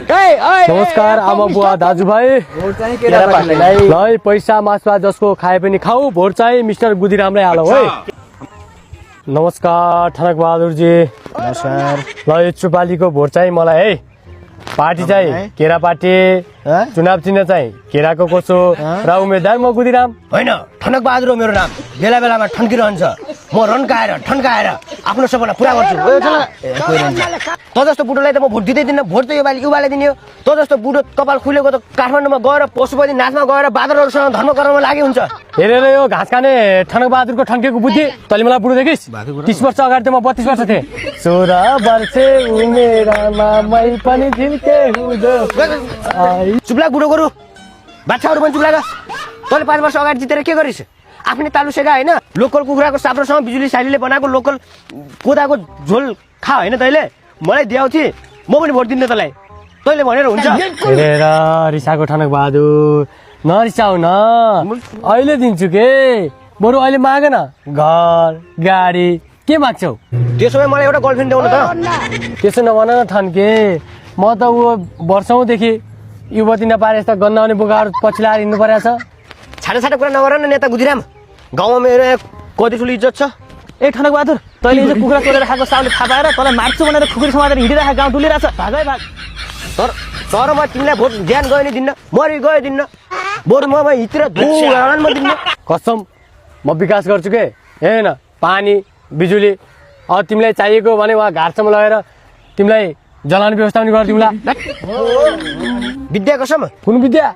नमस्कार आमा बुवा दाजुभाइ ल पैसा मासुवा जसको खाए पनि खाऊ भोट चाहिँ मिस्टर गुदिरामलाई हालौ है। नमस्कार ठनक बहादुरजी। नमस्कार। ल योपालिको भोट चाहिँ मलाई है। पार्टी चाहिँ केरा पार्टी, चुनाव चिन्ह चाहिँ केराको कोसो र उम्मेदवार म गुदिराम होइन। ठनक बहादुर हो मेरो नाम। बेला बेलामा ठन्किरहन्छ। म रन्काएर आफ्नो सपना पुरा गर्छु। त जस्तो बुढोलाई त म भोट दिँदै दिन्न। भोट त युवाले दिने हो। त जस्तो बुढो कपाल खुलेको त काठमाडौँमा गएर पशुपति नाचमा गएर बादरहरूसँग धर्म गर्नमा लागि हुन्छ। हेरेर यो घाँस खाने ठनक बहादुरको ठन्केको बुद्धि तैँले मलाई बुढो देखिस्। 30 वर्ष अगाडि त म 32 वर्ष थिएँ। 16 वर्ष उमेरमा मै पनि झिल्के हुँदो। चुप्ला बुढो गोरु बाछाहरू पनि चुप्ला। तैँले 5 वर्ष अगाडि जितेर के गरिस्? आफ्नै तालु सेगा होइन। लोकल कुखुराको साप्रोसँग बिजुली सालीले बनाएको लोकल कोदाको झोल खा होइन तैँले। मलाई दियाउँथी म पनि भोट दिन्ने तँलाई। तैँले भनेर हुन्छ। हेरेर रिसाको ठनक बहादुर नरिसाउ न। अहिले दिन्छु के बरु अहिले माग न। घर गाडी के माग्छौ? त्यसो भए मलाई एउटा गर्लफ्रेन्ड देऊ न त। त्यसो नभन न ठन्के। म त ऊ वर्षौँदेखि युवती नपाएर यस्ता गन्नाउने बोकाहरू पछि लाएर हिँड्नु परेको छ। छाडा कुरा नगर न नेता गुदिराम। गाउँमा मेरो कति ठुलो इज्जत छ। ए ठनक बहादुर तैँले हिजो कुखुरा चोरेर खाएको साउले थाहा पाएर तँलाई मार्छु भनेर खुकुरी समातेर हिँडिरहेको गाउँ डुलिरहेछ। भागै भाग। तर म तिमीलाई भोट ध्यान गयो नि दिन्न। मरि गयो दिन्न। बरु म हिँडेर धुन दिन्न। कसम म विकास गर्छु के। हेर्न पानी बिजुली अब तिमीलाई चाहिएको भने उहाँ घाटसम्म लगेर तिमीलाई जलाउने व्यवस्था पनि गरिदिउँला। विद्या कसम? कुन विद्या?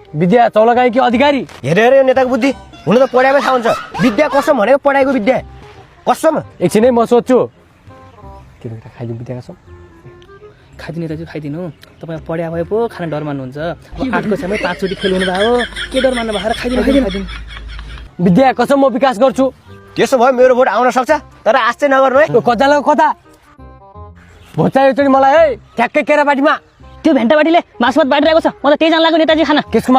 विद्या चौलगाई कि अधिकारी? हेरेर यो नेताको बुद्धि हुन त पढाएमै थाहा हुन्छ। विद्या कसम भनेको पढाएको विद्या कसम। एकछिनै म सोध्छु खाइदिनु विद्या कसम। खाइदिनु दाजु खाइदिनु। तपाईँ पढ्या भए पो खाना डर मान्नुहुन्छ। 8को समयमै 5 चोटि खेल्नु भयो के डर मान्नु भएर खाइदिनु। विद्या कसम म विकास गर्छु। त्यसो भयो मेरो भोट आउन सक्छ तर आश चाहिँ नगर्नु है। कताको कता भोट चाहियो त मलाई है। ठ्याक्कै केरापाटीमा त्यो भेन्टाबाटीले मासुभात बाँडिरहेको छ। म त त्यही जान लाग्यो नेताजी खाना। केसको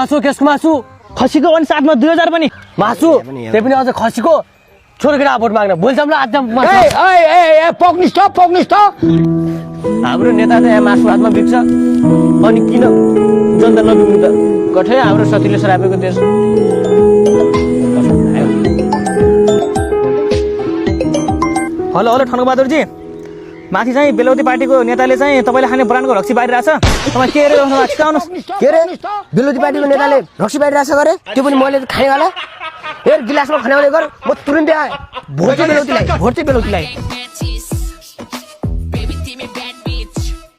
मासु खसीको वन साथमा 2000 पनि मासु त्यही पनि अझ खसीको। छोरकेटा भोट माग्न बोल्छौँ ल आज। पक्निस् त हाम्रो नेता त यहाँ मासु हातमा बिग्छ अनि किन जनता नबिग्नु त। कठै हाम्रो सतीले सरापेको देश। हेलो ठनक बहादुरजी माथि चाहिँ बेलौती पार्टीको नेताले चाहिँ तपाईँले खाने ब्रान्डको रक्सी बाँडिरहेछ। तपाईँ के अरे छिटाउनुहोस्। के अरे बेलौती पार्टीको नेताले रक्सी बाँडिरहेछ गरे? त्यो पनि मैले खानेवाला हेर गिलासमा खानेवाला गर। म तुरुन्तै आएँ। भोट चाहिँ बेलौतीलाई।